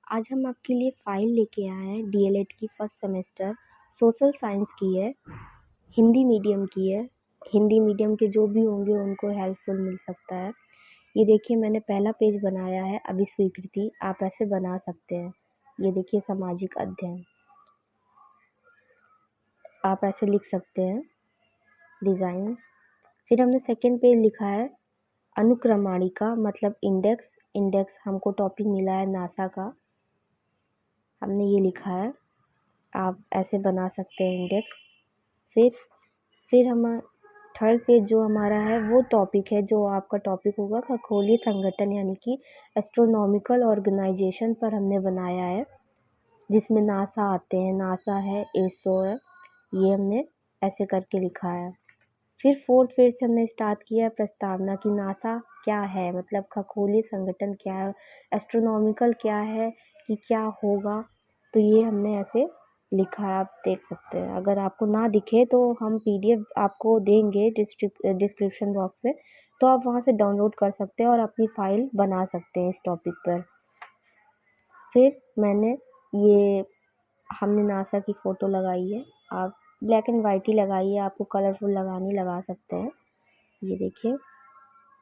आज हम आपके लिए फ़ाइल लेके आए हैं डीएलएड की फर्स्ट सेमेस्टर सोशल साइंस की है, हिंदी मीडियम की है। हिंदी मीडियम के जो भी होंगे उनको हेल्पफुल मिल सकता है। ये देखिए मैंने पहला पेज बनाया है अभी स्वीकृति, आप ऐसे बना सकते हैं। ये देखिए सामाजिक अध्ययन, आप ऐसे लिख सकते हैं डिज़ाइन। फिर हमने सेकंड पेज लिखा है अनुक्रमणिका मतलब इंडेक्स। इंडेक्स हमको टॉपिक मिला है नासा का, हमने ये लिखा है, आप ऐसे बना सकते हैं इंडेक्स। फिर हम थर्ड पेज जो हमारा है वो टॉपिक है, जो आपका टॉपिक होगा खगोलीय संगठन यानी कि एस्ट्रोनॉमिकल ऑर्गेनाइजेशन पर हमने बनाया है, जिसमें नासा आते हैं, नासा है, इसरो है, ये हमने ऐसे करके लिखा है। फिर फोर्थ पेज से हमने स्टार्ट किया प्रस्तावना कि नासा क्या है, मतलब खगोलीय संगठन क्या है, एस्ट्रोनॉमिकल क्या है कि क्या होगा, तो ये हमने ऐसे लिखा है, आप देख सकते हैं। अगर आपको ना दिखे तो हम पीडीएफ आपको देंगे डिस्क्रिप्शन बॉक्स में, तो आप वहाँ से डाउनलोड कर सकते हैं और अपनी फाइल बना सकते हैं इस टॉपिक पर। फिर मैंने ये हमने नासा की फ़ोटो लगाई है, आप ब्लैक एंड वाइट ही लगाइए, आपको कलरफुल लगानी लगा सकते हैं। ये देखिए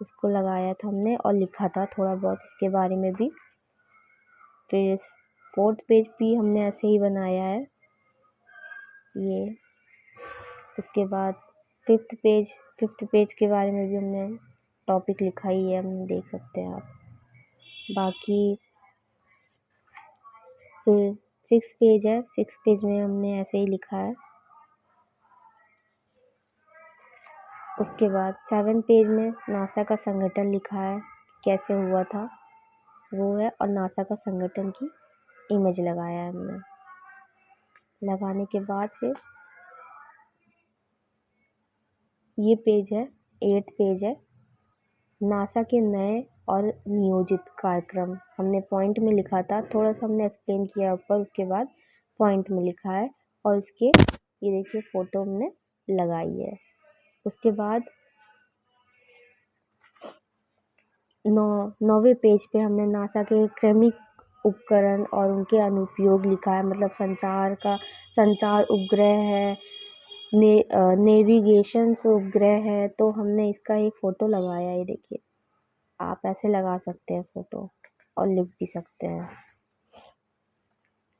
इसको लगाया था हमने और लिखा था थोड़ा बहुत इसके बारे में भी। फिर फोर्थ पेज भी हमने ऐसे ही बनाया है ये। उसके बाद फिफ्थ पेज के बारे में भी हमने टॉपिक लिखा ही है, हम देख सकते हैं आप। बाकी फिर सिक्स पेज है, सिक्स पेज में हमने ऐसे ही लिखा है। उसके बाद सेवन पेज में नासा का संगठन लिखा है, कैसे हुआ था वो है, और नासा का संगठन की इमेज लगाया है हमने। लगाने के बाद फिर ये पेज है, एट्थ पेज है, नासा के नए और नियोजित कार्यक्रम हमने पॉइंट में लिखा था, थोड़ा सा हमने एक्सप्लेन किया ऊपर, उसके बाद पॉइंट में लिखा है और इसके ये देखिए फ़ोटो हमने लगाई है। उसके बाद नौवें पेज पे हमने नासा के क्रमिक उपकरण और उनके अनुप्रयोग लिखा है, मतलब संचार उपग्रह है, नेविगेशन उपग्रह है, तो हमने इसका एक फ़ोटो लगाया है। ये देखिए आप ऐसे लगा सकते हैं फ़ोटो और लिख भी सकते हैं।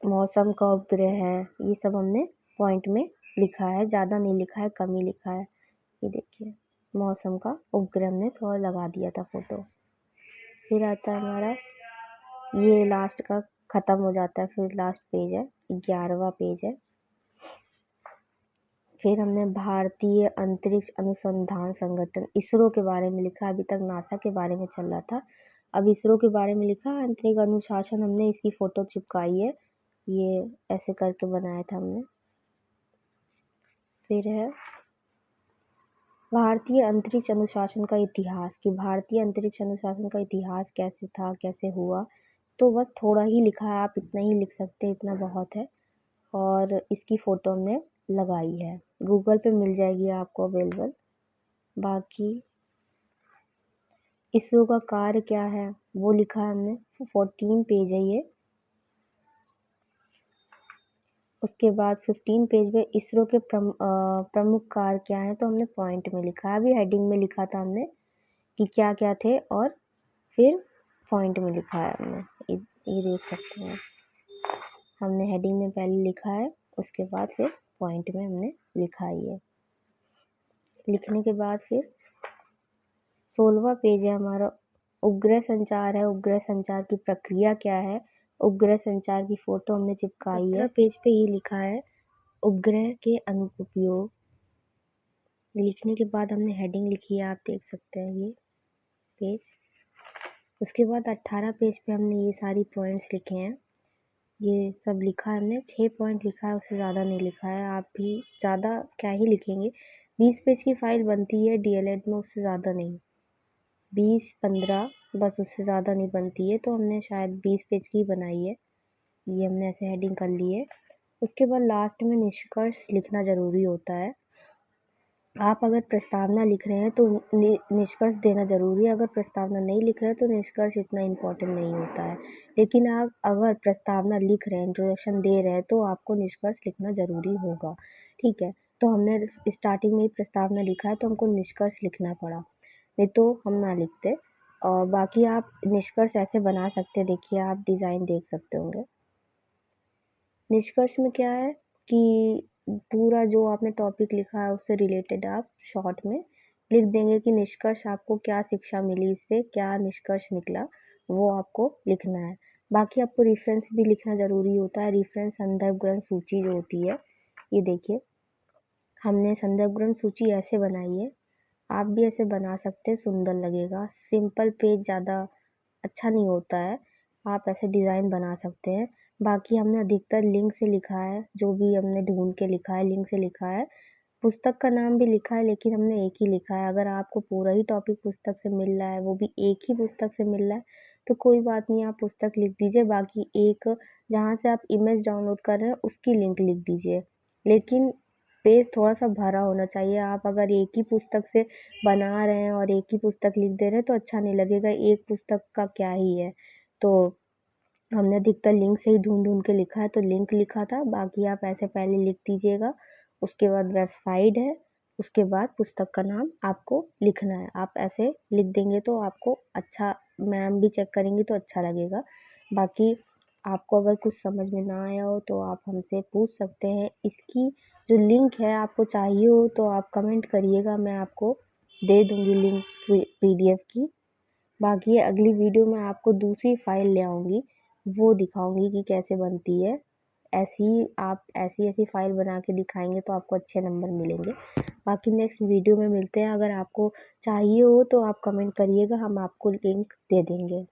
मौसम का उपग्रह है, ये सब हमने पॉइंट में लिखा है, ज़्यादा नहीं लिखा है, कम ही लिखा है। ये देखिए मौसम का उपग्रह हमने थोड़ा लगा दिया था फ़ोटो। फिर आता है हमारा ये लास्ट का ख़त्म हो जाता है, फिर लास्ट पेज है, 11वां पेज है। फिर हमने भारतीय अंतरिक्ष अनुसंधान संगठन इसरो के बारे में लिखा, अभी तक नासा के बारे में चल रहा था, अब इसरो के बारे में लिखा। अंतरिक्ष अनुशासन हमने इसकी फ़ोटो चिपकाई है, ये ऐसे करके बनाया था हमने। फिर है भारतीय अंतरिक्ष अनुशासन का इतिहास, कि भारतीय अंतरिक्ष अनुशासन का इतिहास कैसे था, कैसे हुआ, तो बस थोड़ा ही लिखा है, आप इतना ही लिख सकते हैं, इतना बहुत है। और इसकी फ़ोटो हमने लगाई है, गूगल पे मिल जाएगी आपको अवेलेबल। बाकी इसरो का कार्य क्या है वो लिखा है हमने, 14 पेज है ये। उसके बाद 15 पेज में इसरो के प्रमुख कार्य क्या है, तो हमने पॉइंट में लिखा है, अभी हेडिंग में लिखा था हमने कि क्या क्या थे, और फिर पॉइंट में लिखा है हमने, ये देख सकते हैं। हमने हेडिंग में पहले लिखा है, उसके बाद फिर पॉइंट में हमने लिखा ही है। लिखने के बाद फिर 16वां पेज है हमारा, उपग्रह संचार है, उपग्रह संचार की प्रक्रिया क्या है, उपग्रह संचार की फ़ोटो हमने चिपकाई है। पेज पे ये लिखा है उपग्रह के अनुप्रयोग। लिखने के बाद हमने हेडिंग लिखी है, आप देख सकते हैं ये पेज। उसके बाद 18 पेज पे हमने ये सारी पॉइंट्स लिखे हैं, ये सब लिखा है हमने, 6 पॉइंट लिखा है, उससे ज़्यादा नहीं लिखा है। आप भी ज़्यादा क्या ही लिखेंगे, 20 पेज की फ़ाइल बनती है डीएलएड में, उससे ज़्यादा नहीं, 20-15 बस, उससे ज़्यादा नहीं बनती है, तो हमने शायद 20 पेज की बनाई है। ये हमने ऐसे हेडिंग कर ली है। उसके बाद लास्ट में निष्कर्ष लिखना ज़रूरी होता है, आप अगर प्रस्तावना लिख रहे हैं तो निष्कर्ष देना ज़रूरी है, अगर प्रस्तावना नहीं लिख रहे हैं तो निष्कर्ष इतना इम्पोर्टेंट नहीं होता है। लेकिन आप अगर प्रस्तावना लिख रहे हैं, इंट्रोडक्शन दे रहे हैं तो आपको निष्कर्ष लिखना ज़रूरी होगा, ठीक है। तो हमने स्टार्टिंग में ही प्रस्तावना लिखा है तो हमको निष्कर्ष लिखना पड़ा, नहीं तो हम ना लिखते। और बाकी आप निष्कर्ष ऐसे बना सकते हैं, देखिए आप डिज़ाइन देख सकते होंगे। निष्कर्ष में क्या है कि पूरा जो आपने टॉपिक लिखा है उससे रिलेटेड आप शॉर्ट में लिख देंगे कि निष्कर्ष आपको क्या शिक्षा मिली, इससे क्या निष्कर्ष निकला, वो आपको लिखना है। बाकी आपको रेफरेंस भी लिखना ज़रूरी होता है। रेफरेंस संदर्भ ग्रंथ सूची जो होती है, ये देखिए हमने संदर्भ ग्रंथ सूची ऐसे बनाई है, आप भी ऐसे बना सकते हैं, सुंदर लगेगा। सिंपल पेज ज़्यादा अच्छा नहीं होता है, आप ऐसे डिज़ाइन बना सकते हैं। बाकी हमने अधिकतर लिंक से लिखा है, जो भी हमने ढूँढ के लिखा है, लिंक से लिखा है। पुस्तक का नाम भी लिखा है लेकिन हमने एक ही लिखा है। अगर आपको पूरा ही टॉपिक पुस्तक से मिल रहा है, वो भी एक ही पुस्तक से मिल रहा है, तो कोई बात नहीं, आप पुस्तक लिख दीजिए। बाकी एक जहाँ से आप इमेज डाउनलोड कर रहे हैं, उसकी लिंक लिख दीजिए। लेकिन पेज थोड़ा-सा भरा होना चाहिए। आप अगर एक ही पुस्तक से बना रहे हैं और एक ही पुस्तक लिख दे रहे हैं, तो अच्छा नहीं लगेगा, एक पुस्तक का क्या ही है। तो हमने अधिकतर लिंक से ही ढूँढ-ढूँढ के लिखा है, तो लिंक लिखा था। बाकी आप ऐसे पहले लिख दीजिएगा, उसके बाद वेबसाइट है, उसके बाद पुस्तक का नाम आपको लिखना है। आप ऐसे लिख देंगे तो आपको अच्छा, मैम भी चेक करेंगी तो अच्छा लगेगा। बाकी आपको अगर कुछ समझ में ना आया हो तो आप हमसे पूछ सकते हैं। इसकी जो लिंक है आपको चाहिए हो तो आप कमेंट करिएगा, मैं आपको दे दूँगी लिंक पीडीएफ की। बाकी अगली वीडियो में आपको दूसरी फ़ाइल ले आऊँगी, वो दिखाऊँगी कि कैसे बनती है। ऐसी आप ऐसी-ऐसी फ़ाइल बना के दिखाएँगे तो आपको अच्छे नंबर मिलेंगे। बाकी नेक्स्ट वीडियो में मिलते हैं, अगर आपको चाहिए हो तो आप कमेंट करिएगा, हम आपको लिंक दे देंगे।